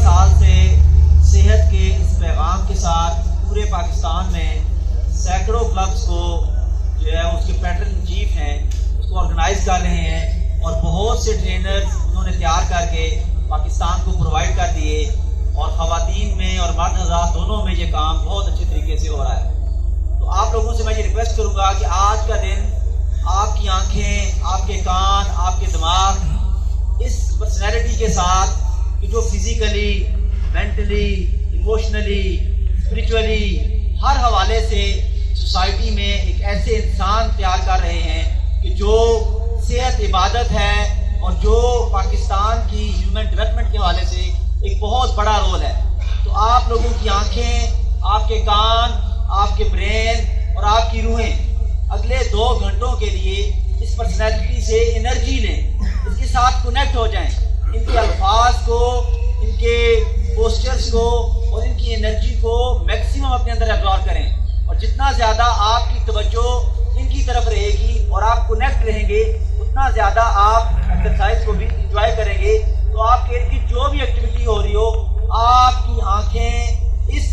साल से सेहत के इस पैगाम के साथ पूरे पाकिस्तान में सैकड़ों क्लब्स को जो है उसके पैटर्न चीफ हैं उसको ऑर्गेनाइज कर रहे हैं और बहुत से ट्रेनर्स उन्होंने तैयार करके पाकिस्तान को प्रोवाइड कर दिए और ख़वातीन में और मर्द हज़रात दोनों में ये काम बहुत अच्छे तरीके से हो रहा है। तो आप लोगों से मैं ये रिक्वेस्ट करूँगा कि आज का दिन आपकी आँखें, आपके कान, आपके दिमाग इस पर्सनैलिटी के साथ कि जो फिज़िकली, मेंटली, इमोशनली, स्पिरिचुअली हर हवाले से सोसाइटी में एक ऐसे इंसान तैयार कर रहे हैं कि जो सेहत इबादत है और जो पाकिस्तान की ह्यूमन डेवलपमेंट के हवाले से एक बहुत बड़ा रोल है। तो आप लोगों की आंखें, आपके कान, आपके ब्रेन और आपकी रूहें अगले 2 घंटों के लिए इस पर्सनैलिटी से एनर्जी लें, इसके साथ कनेक्ट हो जाएं, इनके अल्फाज को, इनके पोस्चर्स को और इनकी एनर्जी को मैक्सिमम अपने अंदर एब्जॉर्ब करें। और जितना ज़्यादा आपकी तवज्जो इनकी तरफ रहेगी और आप कनेक्ट रहेंगे उतना ज़्यादा आप एक्सरसाइज को भी इंजॉय करेंगे। तो आपके इनकी जो भी एक्टिविटी हो रही हो, आपकी आंखें इस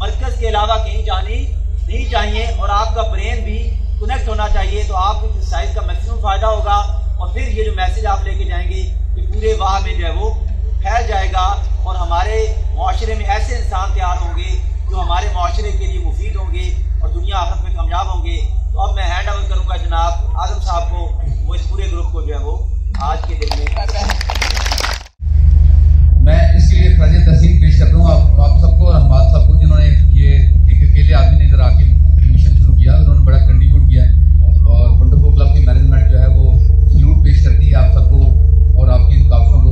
मरकज़ के अलावा कहीं जानी नहीं चाहिए और आपका ब्रेन भी कनेक्ट होना चाहिए। तो आपको एक्सरसाइज का मैक्सिमम फ़ायदा होगा और फिर ये जो मैसेज आप लेके जाएंगे कि पूरे वाह में जो है वो फैल जाएगा और हमारे माशरे में ऐसे इंसान तैयार होंगे जो हमारे माशरे के लिए मुफीद होंगे और दुनिया आखिरत में कामयाब होंगे। तो अब मैं हैंड ओवर करूँगा जनाब आजम साहब को, वो इस पूरे ग्रुप को जो है वो आज के दिन में मैं इसके लिए खराज तहसीन पेश करता हूँ आप सबको और हमाद साहब को, जिन्होंने ये एक अकेले आदमी ने इधर आके मिशन शुरू किया, उन्होंने बड़ा कंट्रीब्यूट किया है और वंडरफुल क्लब की मैनेजमेंट जो है वो सल्यूट पेश करती है आप सबको और आपकी इन काफिलों को।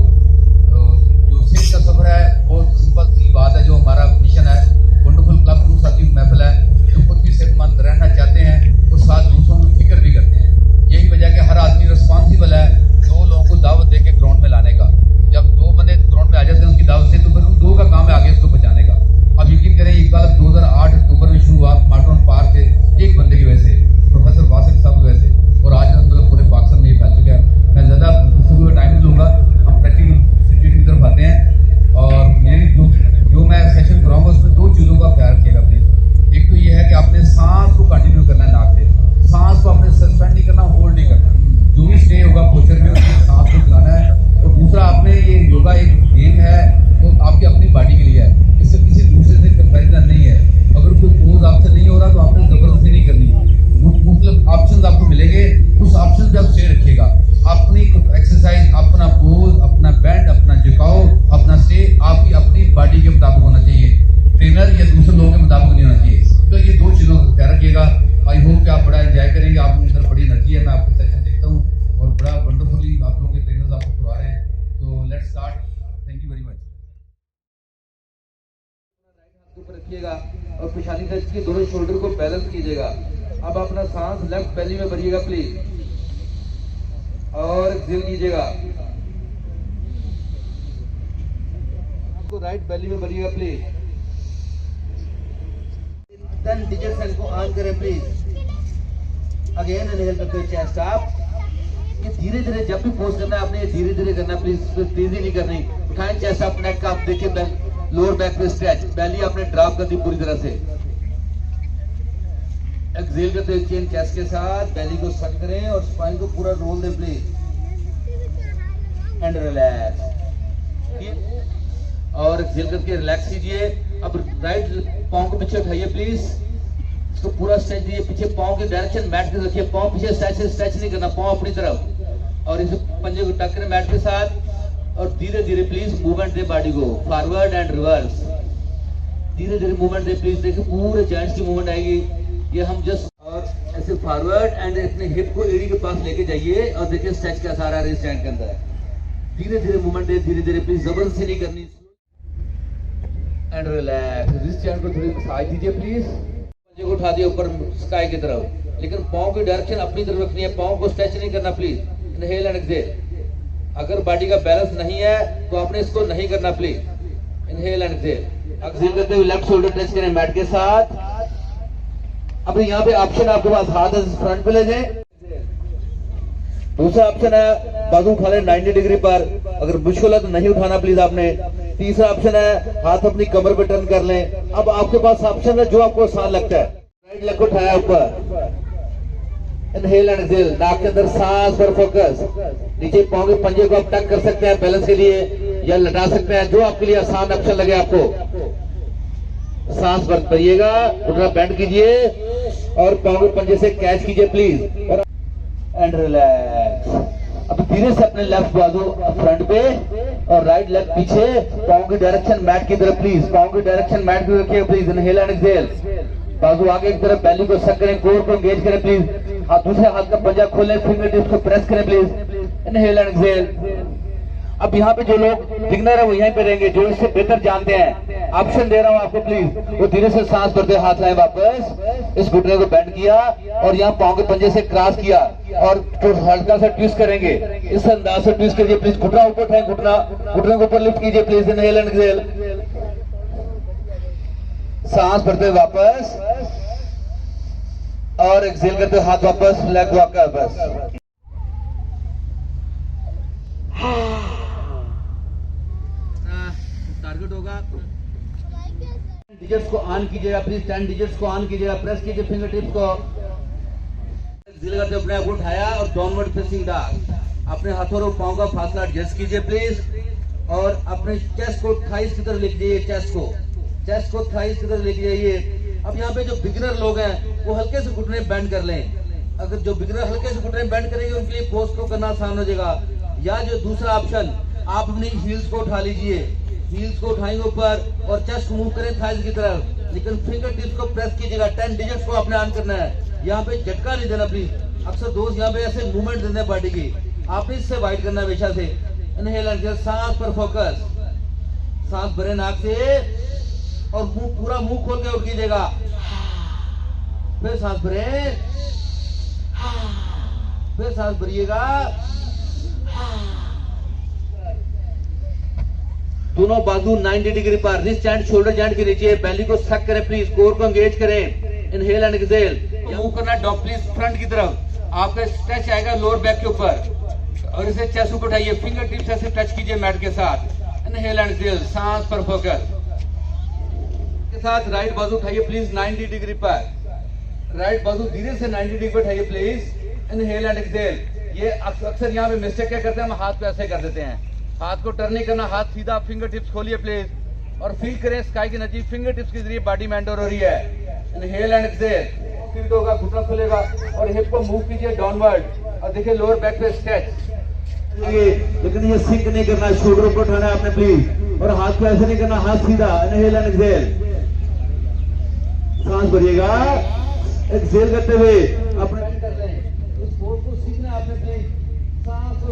जो सेहत का सफ़र है बहुत सिंपल सी बात है, जो हमारा मिशन है वंडरफुल क्लब ग्रुप साथी महफिल है, जो खुद भी सेहतमंद रहना चाहते हैं और साथ दूसरों की फिक्र भी करते हैं। यही वजह कि हर आदमी रिस्पॉन्सिबल है 2 लोगों को दावत दे के ग्राउंड में लाने का। जब 2 बंदे ग्राउंड में आ जाते हैं उनकी दावत से, तो फिर उन 2 का काम है आगे उसको बचाने का। अब यकीन करें ये कल 2008 अक्टूबर में शुरुआत मार्टन पार्क से एक बंदे की वजह से, प्रोफेसर वासिफ साहब की वजह से, और आज मतलब पूरे पाकिस्तान में ये फैल चुका है। मैं ज़्यादा गुफ्तगू का टाइम नहीं लूँगा, हम प्रैक्टिकल सिचुएशन की तरफ आते हैं और मेरी जो मैं सेशन कराऊंगा उसमें 2 चीज़ों का ख्याल रखिएगा प्लीज़। एक तो ये है कि आपने सांस को कंटिन्यू करना है नाक से, सांस को आपने सस्पेंड नहीं करना, होल्ड नहीं करना, जो भी स्टे होगा पोस्चर में उसमें सांस को चलाना है। और दूसरा, आपने ये योगा एक गेम है वो आपकी अपनी बॉडी के लिए है, इससे किसी दूसरे से कंपैरिजन नहीं है। अगर कोई पोज आपसे नहीं हो रहा तो आपने जबरदस्ती नहीं करनी, मतलब ऑप्शन आपको मिलेंगे, उस ऑप्शन पे आप स्टे रखिएगा। अपनी एक्सरसाइज, अपना पोज, अपना बैंड, अपना झुकाव, अपना स्टे आपकी अपनी बॉडी के मुताबिक होना चाहिए, ट्रेनर या दूसरे लोगों के मुताबिक नहीं होना चाहिए। तो ये 2 चीज़ों का ख्याल रखिएगा। आई होप कि आप बड़ा एंजॉय करेंगे, आप लोगों के बड़ी एनर्जी है, मैं आपके सेशन देखता हूँ और बड़ा वंडरफुली आप लोगों के ट्रेनर्स आपको करवा रहे हैं। तो let's start, thank you very much. ऊपर रखिएगा और पेशानी दर्द की दोनों शोल्डर को बैलेंस कीजिएगा। अब अपना सांस लेफ्ट बेली में भरिएगा प्लीज और एक्सहेल कीजिएगा। आपको राइट बेली में भरिएगा प्लीज। 10 डिजिट्स इनको ऑन करें प्लीज। अगेन इनहेल करते हुए चेस्ट अप। ये धीरे धीरे जब भी पोज करना है आपने धीरे धीरे करना प्लीज, तेजी नहीं करनी। उठाएं चेस्ट अप, नेक अप, देखिए लोअर बैक पे स्ट्रेच, बेली आपने ड्रॉप कर दी पूरी तरह से। एक्सहेल करते हुए चेन चेस्ट के साथ बेली को सक करें और स्पाइन को पूरा रोल दें प्लीज एंड रिलैक्स। और एक्सहेल करके रिलैक्स कीजिए। अब राइट पांव को पीछे उठाइए प्लीज, इसको पूरा स्ट्रेच दीजिए पीछे, पांव की डायरेक्शन मैट पे रखिए, पांव पीछे स्ट्रेच नहीं करना, पांव अपनी तरफ और इसे पंजे को टक करें मैट के साथ और धीरे धीरे प्लीज मूवमेंट दे बॉडी को फॉरवर्ड एंड रिवर्स। धीरे धीरे मूवमेंट दे प्लीज, देखिए पूरे जॉइंट्स की मूवमेंट आएगी। ये हम जस्ट और ऐसे फॉरवर्ड एंड अपने हिप को एड़ी के पास लेके जाइए और देखिए स्ट्रेच का सारा रेस्ट स्टैंड के अंदर। धीरे धीरे मूवमेंट दे, धीरे धीरे प्लीज, जबरदस्ती नहीं करनी एंड रिलैक्स। रिस्ट स्टैंड को थोड़ी मसाज दीजिए प्लीज। पंजे को उठा दिए ऊपर स्काई की तरफ, लेकिन पांव की डायरेक्शन अपनी तरफ रखनी है, पांव को स्ट्रेच नहीं करना प्लीज। Inhale and exhale. अगर बॉडी का बैलेंस नहीं है तो आपने इसको नहीं करना please. Inhale and exhale. Exhale करते हुए लेफ्ट शोल्डर टच करें मैट के साथ। अब यहाँ पे ऑप्शन आपके पास हाथ फ्रंट पे ले जाए। दूसरा ऑप्शन है बाजू उठा ले 90 डिग्री पर, अगर मुश्किल है तो नहीं उठाना प्लीज आपने। तीसरा ऑप्शन है हाथ अपनी कमर पे टर्न कर लें। अब आपके पास ऑप्शन है जो आपको आसान लगता है। राइट लेग को उठाया ऊपर, इनहेल एंड एक्सहेल, नाक के अंदर सांस पर फोकस। नीचे पांव के पंजे को आप टक कर सकते हैं बैलेंस के लिए या लटा सकते हैं, जो आपके लिए आसान ऑप्शन लगे आपको। सांस भरिएगा, घुटना बेंड कीजिए और पांव के पंजे से कैच कीजिए प्लीज और एंड रिलैक्स। अब धीरे से अपने लेफ्ट बाजू फ्रंट पे और राइट लेग पीछे, पांव की डायरेक्शन मैट की तरफ प्लीज, पांव की डायरेक्शन मैट की रखिए प्लीज। इनहेल एंड एक्सहेल, बाजू आगे की तरफ, बेली को सक करें, कोर को एंगेज करें प्लीज। हाथ दूसरे हाथ का पंजा खोलें, फिंगर टिप्स को प्रेस करें प्लीज। Inhale and exhale. अब यहाँ पे जो लोग बिगनर है वो यहीं पे रहेंगे, जो इससे बेहतर जानते हैं ऑप्शन दे रहा हूँ आपको प्लीज, वो धीरे से सांस भरते हाथ लाए वापस, इस घुटने को बेंड किया और यहाँ पांव के पंजे से क्रॉस किया और हल्का सा ट्विस्ट करेंगे। इस अंदाज से ट्विस्ट कीजिए प्लीज, घुटना ऊपर उठाएं, घुटने को ऊपर लिफ्ट कीजिए प्लीज। इनहेल एंड एक्सहेल, सांस भरते वापस और एक्सहेल करते हाथ वापस, लेग वॉक बस। टारगेट होगा, डिजिट्स को ऑन कीजिएगा प्लीज, 10 डिजिट्स को ऑन कीजिएगा, प्रेस कीजिए फिंगर टिप्स को। एक्सहेल करते अपने आप उठाया और डाउनवर्ड फेसिंग डॉग। अपने हाथों और पांव का फासला एडजस्ट कीजिए प्लीज और अपने चेस्ट को थाइस की तरफ लेके जाइए, चेस्ट को थाइस की तरफ लेके जाइए। अब यहाँ पे जो बिगिनर लोग हैं वो हल्के से घुटने बेंड कर लें। अगर जो बिगिनर हल्के से घुटने बेंड करेंगे उनके लिए पोज को करना आसान हो जाएगा। या जो दूसरा ऑप्शन, आप अपनी हील्स को उठा लीजिए, हील्स को उठाएंगे ऊपर और चेस्ट मूव करें थाइस की तरफ, लेकिन फिंगर टिप्स को प्रेस कीजिएगा। 10 डिजिट्स को आपने ऑन करना है, यहाँ पे झटका नहीं देना प्लीज। अक्सर दोस्त यहाँ पे ऐसे मूवमेंट देते हैं बॉडी की, आपने इससे वाइड करना हमेशा से। इनहेल एंड एक्सहेल, सांस पर फोकस, सांस भरे नाक से और मुंह पूरा मुंह खोल के उठ कीजिएगा। फिर सांस भरे, फिर सांस भरिएगा। दोनों बाजू 90 डिग्री पर, रिस्ट जॉइंट शोल्डर जॉइंट के नीचे, बेली को सक करें प्लीज, कोर को एंगेज करें। इनहेल एंड एक्सहेल, मूव करना डॉग प्लीज फ्रंट की तरफ, आपका स्ट्रेच आएगा लोअर बैक के ऊपर और इसे चेस्ट ऊपर उठाइए, फिंगर टिप्स ऐसे टच कीजिए मैट के साथ। इनहेल एंड एक्सहेल, सांस पर फोकस के साथ। राइट बाजू उठाइए प्लीज 90 डिग्री पर, राइट बाजू धीरे से 90 डिग्री पर उठाइए प्लीज। Inhale and exhale. ये अक्सर यहाँ पे मिस्टेक क्या करते हैं, हम हाथ पे ऐसे कर देते हैं, हाथ को टर्न नहीं करना, हाथ सीधा, फिंगर टिप्स खोलिए प्लीज और फील करें स्काई की एनर्जी फिंगर टिप्स के जरिए बॉडी मेंटेन हो रही है। इनहेल एंड एक्सहेल, फिर होगा, घुटना खुलेगा और हिप को मूव कीजिए डाउनवर्ड और देखिए लोअर बैक पे स्ट्रेच। लेकिन ये सिंक नहीं करना, शोल्डर को उठाना है आपने प्लीज और हाथ को ऐसे नहीं करना, हाथ सीधा। इनहेल एंड एक्सहेल, सांस भरिएगा, एक्सहेल करते हुए अपने कर लें। इस पोज को सीखना आपने प्लीज, सांस को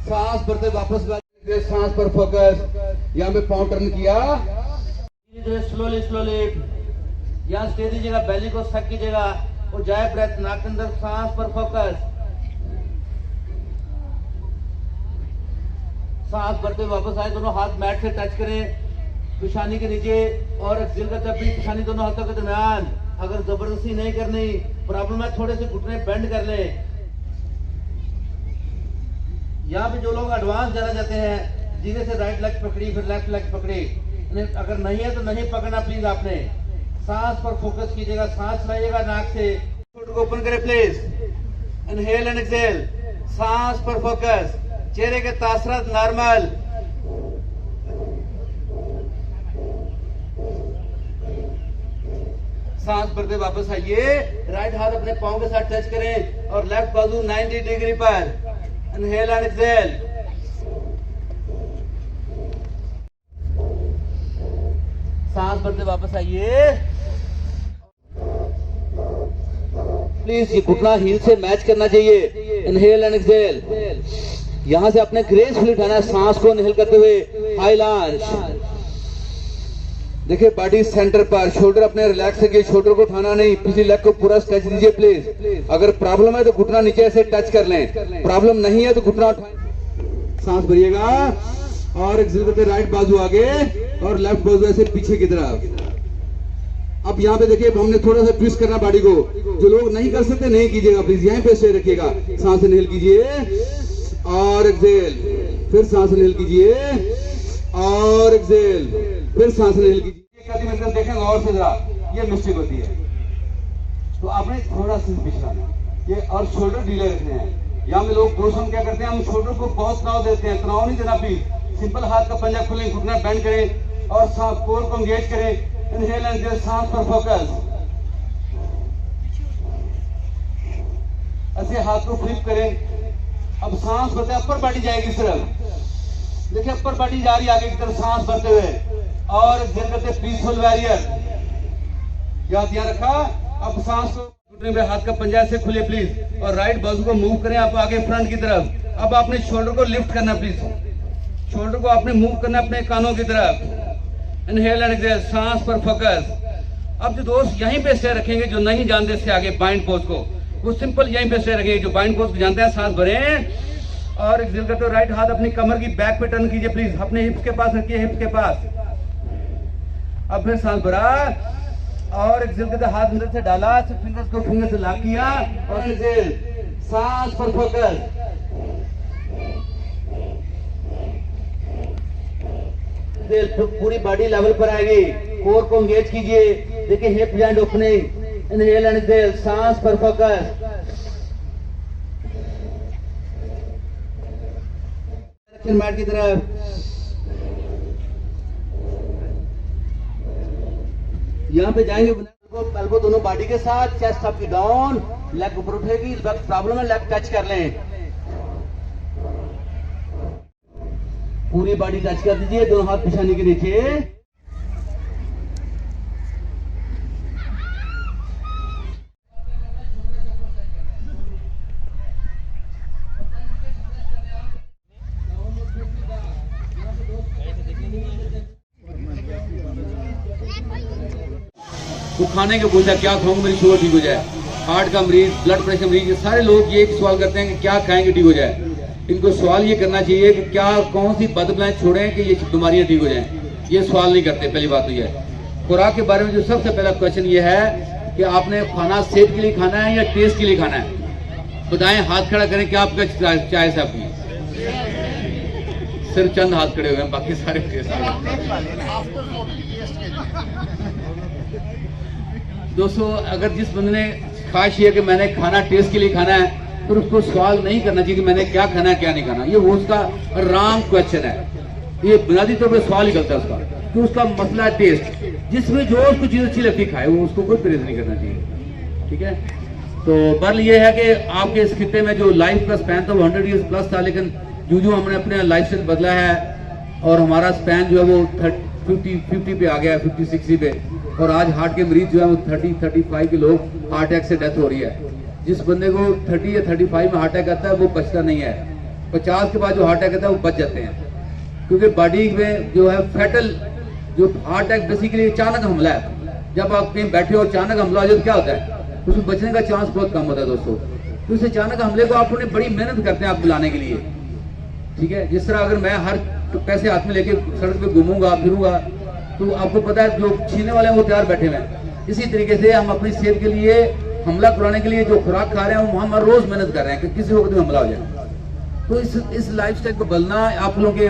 सांस भरते वापस, सांस पर फोकस, यहाँ पे पांव टर्न किया, स्लोली स्लोली यहाँ स्टे दीजिएगा, बेली को सक कीजिएगा और जाए ब्रेथ, नाक के अंदर, सांस पर फोकस, सांस भरते वापस आए, दोनों हाथ मैट से टच करें पेशानी के नीचे और एक्सहेल करते अपनी पेशानी दोनों हाथों के दरमियान। अगर जबरदस्ती नहीं करनी, प्रॉब्लम है, थोड़े से घुटने बेंड कर ले। यहाँ पे जो लोग एडवांस जाना चाहते हैं, धीरे से राइट लेग पकड़ी, फिर लेफ्ट लेग पकड़ी, अगर नहीं है तो नहीं पकड़ना प्लीज। आपने सांस पर फोकस कीजिएगा, सांस लाइएगा नाक से, शोल्डर को ओपन करें प्लीज। इनहेल एंड एक्सहेल, सांस पर फोकस, चेहरे के तासरत नॉर्मल। सांस भरते वापस आइए, राइट हाथ अपने पांव के साथ टच करें और लेफ्ट बाजू 90 डिग्री पर। इनहेल एंड एक्सहेल, सांस भरते वापस आइए प्लीज। ये घुटना हील से मैच करना चाहिए। इनहेल एंड एक्सहेल, यहां से अपने ग्रेसफुली उठाना है, सांस को इनहेल करते हुए हाई लंज। देखिए बॉडी सेंटर पर, शोल्डर अपने रिलैक्स रखिए, शोल्डर को उठाना नहीं, पिछली लेग को पूरा स्ट्रेच दीजिए प्लीज। अगर प्रॉब्लम है तो घुटना नीचे से टच कर लें, प्रॉब्लम नहीं है तो घुटना उठाएं। सांस भरिएगा और एक्सहेल करते राइट बाजू आगे और लेफ्ट बाजू ऐसे पीछे की तरफ। अब यहाँ पे देखिए हमने थोड़ा सा ट्विस्ट करना बॉडी को, जो लोग नहीं कर सकते नहीं कीजिएगा प्लीज, यहीं पे स्टे रखिएगा। सांस इनहेल कीजिए और एक्सहेल, फिर सांस इनहेल कीजिए और एक्सेल, फिर सांस इनहेल कीजिए। देखें गौर से जरा, ये मिस्टेक होती है, तो आपने थोड़ा सा पिछलाना ये और शोल्डर ढीले रखने हैं। यहाँ में लोग दोस्तों क्या करते हैं, हम शोल्डर को बहुत तनाव देते हैं, तनाव नहीं देना प्लीज। सिंपल हाथ का पंजा खुले, घुटना बेंड करें और सांस कोर को एंगेज करें। इनहेल एंड एक्सेल, सांस पर फोकस। ऐसे हाथ को फ्लिप करें। अब सांस भरते अपर बॉडी जाएगी इस तरफ, देखिए अपर बॉडी जा रही है आगे की तरफ सांस भरते हुए, और एक्सेल करते पीसफुल वॉरियर। क्या ध्यान रखा। अब सांस को घुटने पे हाथ का पंजा से खुले प्लीज, और राइट बाजू को मूव करें आप आगे फ्रंट की तरफ। अब आपने शोल्डर को लिफ्ट करना प्लीज, शोल्डर को आपने मूव करना अपने कानों की तरफ। इनहेल एंड एक्सेल, सांस पर फोकस। अब जो दोस्त यहीं पे स्टे रखेंगे, जो नहीं जानते इससे आगे बाइंड पोज को, वो सिंपल यहीं पे स्टे रखेंगे। जो बाइंड पोज को जानते हैं, सांस भरें और एक्सेल करते हो। राइट हाथ अपनी कमर की बैक पे टर्न कीजिए प्लीज, अपने हिप्स के पास रखिए, हिप्स के पास। अब फिर सांस भरा और एक्सेल करते हाथ अंदर से डाला, फिंगर्स को फिंगर से लॉक किया और एक्सेल, सांस पर फोकस। पूरी बॉडी लेवल पर आएगी, कोर को एंगेज कीजिए। देखिए hip joint opening, inhale and exhale, सांस पर फोकस। मैट की तरफ, यहाँ पे जाएंगे एल्बो दोनों बॉडी के साथ, चेस्ट आपकी डाउन, लेग ऊपर उठेगी। प्रॉब्लम है लेग टच कर लें, पूरी बॉडी टच कर दीजिए, दोनों हाथ पिछाने के नीचे। तो खाने के पूछा क्या खाऊंगा मेरी शुगर ठीक हो जाए, हार्ट का मरीज, ब्लड प्रेशर मरीज, ये सारे लोग ये एक सवाल करते हैं कि क्या खाएंगे ठीक हो जाए। इनको सवाल ये करना चाहिए कि क्या कौन सी बदबलाएं छोड़ें कि ये बीमारियां ठीक हो जाएं। ये सवाल नहीं करते। पहली बात तो ये है। खुराक के बारे में जो सबसे पहला क्वेश्चन ये है कि आपने खाना सेहत के लिए खाना है या टेस्ट के लिए खाना है। बताएं, हाथ खड़ा करें, क्या आपका चॉइस है आपकी? सिर्फ चंद हाथ खड़े हुए हैं, बाकी सारे दोस्तों, अगर जिस बंदे ने ख्वाहिश है कि मैंने खाना टेस्ट के लिए खाना है, तो उसको सवाल नहीं करना चाहिए कि मैंने क्या खाना है क्या नहीं खाना। ये वो उसका रॉन्ग क्वेश्चन है, ये बुनियादी तौर पर सवाल ही गलत है उसका, कि उसका मसला है टेस्ट। जिसमें जो उसको चीज अच्छी लगती खाए, वो उसको कोई परहेज नहीं करना चाहिए। ठीक है, तो बल ये है कि आपके इस खिते में जो लाइफ का स्पैन था वो 100 ईयर्स प्लस था, लेकिन जो हमने अपने लाइफ स्टाइल बदला है और हमारा स्पैन जो है वो 50 पे आ गया है, 50-60 पे। और आज हार्ट के मरीज जो है वो 30-35 के लोग हार्ट अटैक से डेथ हो रही है। जिस बंदे को 30 या 35 में हार्ट अटैक आता है वो बचता नहीं है। 50 के बाद जो हार्ट अटैक आता है वो बच जाते हैं, क्योंकि बॉडी में जो है फैटल जो हार्ट अटैक बेसिकली अचानक हमला है। जब आप कहीं बैठे हो अचानक हमला हो जाए तो क्या होता है, उसमें बचने का चांस बहुत कम होता है दोस्तों। तो इस अचानक हमले को आप बड़ी मेहनत करते हैं आप बुलाने के लिए। ठीक है, जिस तरह अगर मैं हर पैसे हाथ में लेके सड़क पे घूमूंगा फिरूंगा तो आपको पता है जो छीनने वाले हैं वो तैयार बैठे हुए हैं। इसी तरीके से हम अपनी सेहत के लिए हमला कराने के लिए जो खुराक खा रहे हैं वो हम हर रोज मेहनत कर रहे हैं कि किसी वक्त में हमला हो जाए। तो इस लाइफस्टाइल को बदलना आप लोगों के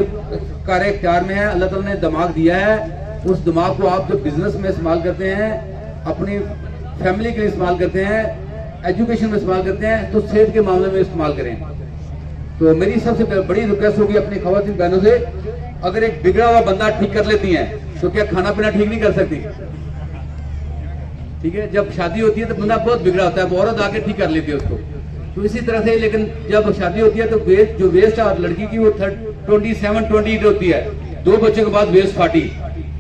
कार्य इख्तियार में है। अल्लाह ताला ने दिमाग दिया है, उस दिमाग को आप जो बिजनेस में इस्तेमाल करते हैं, अपनी फैमिली के लिए इस्तेमाल करते हैं, एजुकेशन में इस्तेमाल करते हैं, तो सेहत के मामले में इस्तेमाल करें। तो मेरी सबसे बड़ी रिक्वेस्ट होगी अपनी खवातीन बहनों से, अगर एक बिगड़ा हुआ बंदा ठीक कर लेती है तो क्या खाना पीना ठीक नहीं कर सकती? ठीक है, जब शादी होती है तो बंदा बहुत बिगड़ा होता है, वो औरत आके ठीक कर लेती है उसको। तो इसी तरह से, लेकिन जब शादी होती है तो जो वेस्ट है लड़की की वो 27-28 होती है, 2 बच्चों के बाद वेस्ट 40।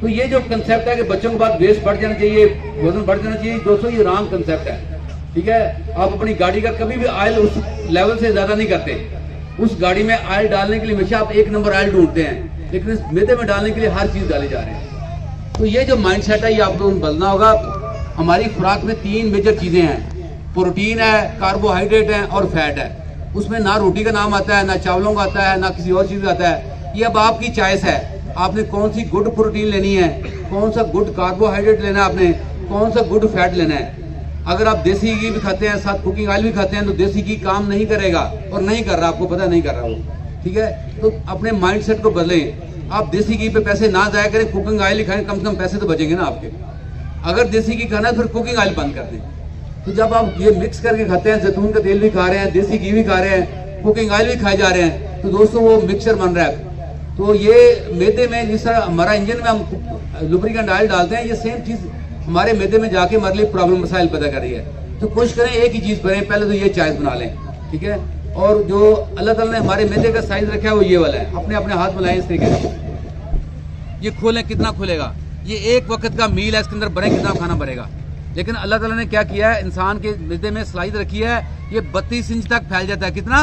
तो ये जो कंसेप्ट है कि बच्चों के बाद वेस्ट बढ़ जाना चाहिए, वजन बढ़ जाना चाहिए, दोस्तों ये रॉन्ग कंसेप्ट है। ठीक है, आप अपनी गाड़ी का कभी भी ऑयल उस लेवल से ज्यादा नहीं करते। उस गाड़ी में ऑयल डालने के लिए हमेशा आप 1 नंबर ऑयल ढूंढते हैं, लेकिन इस मैदे में डालने के लिए हर चीज डाले जा रहे हैं। तो ये जो माइंडसेट है ये आप लोगों को बदलना होगा। हमारी खुराक में 3 मेजर चीजें हैं, प्रोटीन है, कार्बोहाइड्रेट है और फैट है। उसमें ना रोटी का नाम आता है, ना चावलों का आता है, ना किसी और चीज का आता है। ये अब आपकी चॉइस है, आपने कौन सी गुड प्रोटीन लेनी है, कौन सा गुड कार्बोहाइड्रेट लेना है, आपने कौन सा गुड फैट लेना है। अगर आप देसी घी भी खाते हैं, साथ कुकिंग ऑयल भी खाते हैं, तो देसी घी काम नहीं करेगा और नहीं कर रहा, आपको पता नहीं कर रहा वो। ठीक है, तो अपने माइंडसेट को बदलें। आप देसी घी पे पैसे ना जाया करें, कुकिंग ऑयल ही खाएं, कम से कम पैसे तो बचेंगे ना आपके। अगर देसी घी खाना है फिर कुकिंग ऑयल बंद कर दें। तो जब आप ये मिक्स करके खाते हैं, जैतून का तेल भी खा रहे हैं, देसी घी भी खा रहे हैं, कुकिंग ऑयल भी खाए जा रहे हैं, तो दोस्तों वो मिक्सचर बन रहा है। तो ये मैदे में जिस तरह हमारा इंजन में हम लुब्रिकेंट ऑयल डालते हैं, ये सेम चीज़ हमारे मैदे में जाके हमारे लिए प्रॉब्लम मसाइल पैदा कर रही है। तो कोशिश करें एक ही चीज़ करें, पहले तो ये चाय बना लें, ठीक है। और जो अल्लाह ताला ने हमारे मैदे का साइज रखा है वो ये वाला है, अपने अपने हाथ मिलाएं इस तरीके से। ये खोलें, कितना खुलेगा? ये एक वक्त का मील है, इसके अंदर बने कितना खाना बनेगा। लेकिन अल्लाह ताला ने क्या किया है, इंसान के मैदे में स्लाइस रखी है, ये 32 इंच तक फैल जाता है। कितना?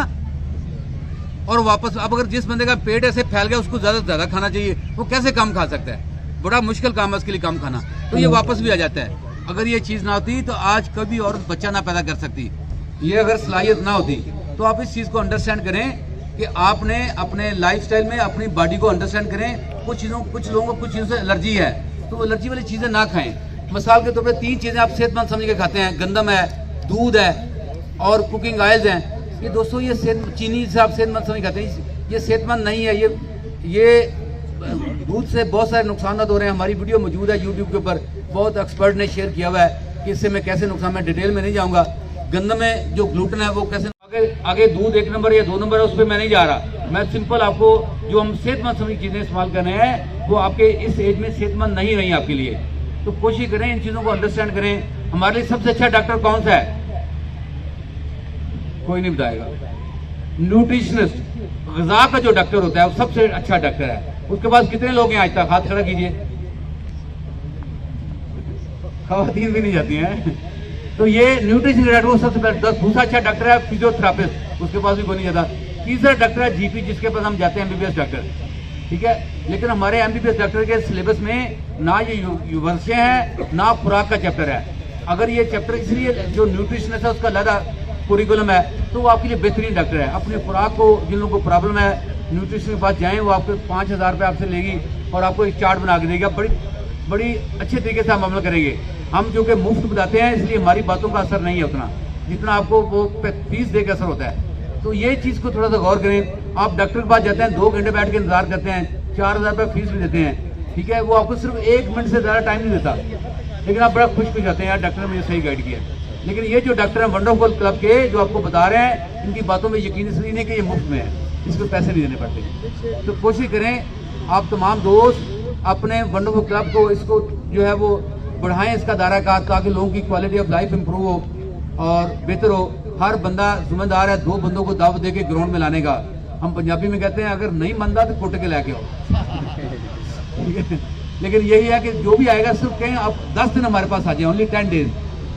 और वापस अब अगर जिस बंदे का पेट ऐसे फैल गया, उसको ज्यादा से ज्यादा खाना चाहिए, वो कैसे कम खा सकता है? बड़ा मुश्किल काम है उसके लिए कम खाना। तो ये वापस भी आ जाता है। अगर ये चीज ना होती तो आज कभी औरत बच्चा ना पैदा कर सकती। ये अगर सलाहियत ना होती तो आप इस चीज को अंडरस्टैंड करें कि आपने अपने लाइफस्टाइल में अपनी बॉडी को अंडरस्टैंड करें। कुछ लोगों को कुछ चीज़ों से एलर्जी है, तो एलर्जी वाली चीजें ना खाएं। मिसाल के तौर पर 3 चीजें आप सेहतमंद समझ के खाते हैं, गंदम है, दूध है और कुकिंग ऑयल्स हैं। ये दोस्तों ये चीनी से आप सेहतमंद समझ खाते हैं, ये सेहतमंद नहीं है। ये दूध से बहुत सारे नुकसान हो रहे हैं। हमारी वीडियो मौजूद है यूट्यूब के ऊपर, बहुत एक्सपर्ट ने शेयर किया हुआ है कि इससे मैं कैसे नुकसान, मैं डिटेल में नहीं जाऊँगा। गंदम में जो ग्लूटेन है वो कैसे आगे दूध 1 नंबर या 2 नंबर है, उस पर मैं नहीं जा रहा। मैं सिंपल आपको जो हम सेहतमंद समझ चीज़ें इस्तेमाल कर रहे हैं वो आपके इस एज में सेहतमंद नहीं रही आपके लिए। तो कोशिश करें इन चीज़ों को अंडरस्टैंड करें। हमारे लिए सबसे अच्छा डॉक्टर कौन सा है? कोई नहीं बताएगा। न्यूट्रिशनिस्ट, ग़िज़ा का जो डॉक्टर होता है वो सबसे अच्छा डॉक्टर है। उसके पास कितने लोग हैं आज तक? हाथ खड़ा कीजिए। खवातीन भी नहीं जाती हैं। तो ये न्यूट्रिशन डॉक्टर वो सबसे पहले। दूसरा अच्छा डॉक्टर है फिजियोथेरापिस्ट, उसके पास भी कोई नहीं जाता। तीसरा डॉक्टर है जीपी, जिसके पास हम जाते हैं, एमबीबीएस डॉक्टर, ठीक है। लेकिन हमारे एमबीबीएस डॉक्टर के सिलेबस में ना ये वर्षे हैं ना खुराक का चैप्टर है। अगर ये चैप्टर, इसलिए जो न्यूट्रिशनिस्ट है उसका अलग कुरिकुलम है, तो वो आपके लिए बेहतरीन डॉक्टर है। अपनी खुराक को, जिन लोगों को प्रॉब्लम है, न्यूट्रिशन के पास जाएं, वो आपको 5000 रुपये आपसे लेगी और आपको एक चार्ट बना के देगी। आप बड़ी अच्छे तरीके से हम अमल करेंगे। हम जो कि मुफ्त बताते हैं, इसलिए हमारी बातों का असर नहीं है उतना जितना आपको वो फीस दे के असर होता है। तो ये चीज़ को थोड़ा सा गौर करें। आप डॉक्टर के पास जाते हैं, 2 घंटे बैठ के इंतजार करते हैं, 4000 रुपये फीस भी देते हैं, ठीक है। वो आपको सिर्फ 1 मिनट से ज़्यादा टाइम नहीं देता, लेकिन आप बड़ा खुश जाते हैं, यार डॉक्टर ने मुझे सही गाइड किया। लेकिन ये जो डॉक्टर हैं वंडरफुल क्लब के, जो आपको बता रहे हैं, इनकी बातों में यकीन इसलिए नहीं कि ये मुफ्त में है, इसको पैसे नहीं देने पड़ते। तो कोशिश करें आप तमाम दोस्त अपने वंडरफुल क्लब को, इसको जो है वो बढ़ाएं, इसका दायरा कार, ताकि लोगों की क्वालिटी ऑफ लाइफ इंप्रूव हो और बेहतर हो। हर बंदा जिम्मेदार है 2 बंदों को दावत दे के ग्राउंड में लाने का। हम पंजाबी में कहते हैं अगर नहीं मनता तो कुट के लेके आओ, ठीक है। लेकिन यही है कि जो भी आएगा सिर्फ कहें आप 10 दिन हमारे पास आ जाए, ओनली 10 डेज।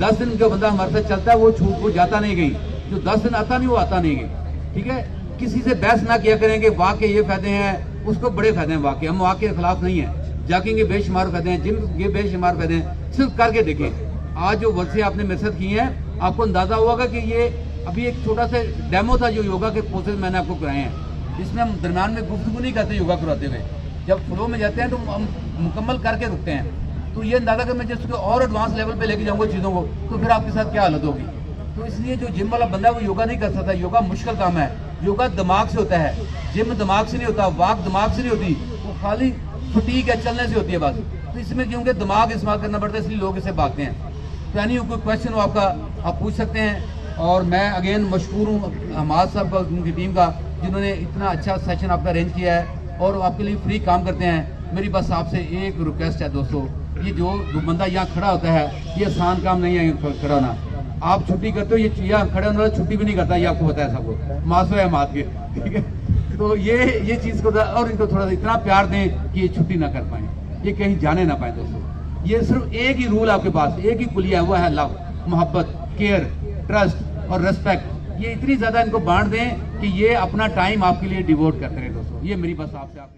10 दिन जो बंदा हमारे साथ चलता है वो जाता नहीं गई, जो 10 दिन आता नहीं वो आता नहीं गई, ठीक है। किसी से बहस ना किया करें कि वाकई ये फायदे हैं, उसको बड़े फायदे हैं वाकई। हम वाकई के खिलाफ नहीं है। जॉगिंग के बेशुमार फायदे हैं, जिम के बेशुमार फायदे हैं, सिर्फ करके देखें। आज जो वर्षे आपने मेरे साथ किए हैं, आपको अंदाजा होगा कि ये अभी एक छोटा सा डेमो था जो योगा के पोसेस मैंने आपको कराए हैं, जिसमें हम दरम्यान में गुफ्तगू नहीं करते योगा कराते हुए। जब फ्लो में जाते हैं तो हम मुकम्मल करके रुकते हैं। तो ये अंदाजा कर मैं जिसको और एडवांस लेवल पे लेके जाऊंगा चीज़ों को, तो फिर आपके साथ क्या हालत होगी। तो इसलिए जो जिम वाला बंदा है वो योगा नहीं कर सकता। योगा मुश्किल काम है, योगा दिमाग से होता है, जिम दिमाग से नहीं होता, वाक दिमाग से नहीं होती, वो खाली फटीक है, चलने से होती है बस। तो इसमें क्योंकि दिमाग इस्तेमाल करना पड़ता है, इसलिए लोग इसे भागते हैं। तो यानी कोई क्वेश्चन हो आपका, आप पूछ सकते हैं। और मैं अगेन मशहूर हूँ हमाद साहब का, उनकी टीम का, जिन्होंने इतना अच्छा सेशन आपका अरेंज किया है और आपके लिए फ्री काम करते हैं। मेरी बस आपसे एक रिक्वेस्ट है दोस्तों, ये जो बंदा यहाँ खड़ा होता है, ये आसान काम नहीं है खड़ा होना। आप छुट्टी करते हो, ये यहाँ खड़े होने वाला छुट्टी भी नहीं करता, ये आपको पता है सबको, मासो है मात के, ठीक है। तो ये चीज़ को और इनको थोड़ा सा इतना प्यार दें कि ये छुट्टी ना कर पाएँ, ये कहीं जाने ना पाए दोस्तों। ये सिर्फ एक ही रूल आपके पास, एक ही कुलिया है, वो है लव, मोहब्बत, केयर, ट्रस्ट और रेस्पेक्ट। ये इतनी ज़्यादा इनको बांट दें कि ये अपना टाइम आपके लिए डिवोट करते रहे दोस्तों। ये मेरी बस आपसे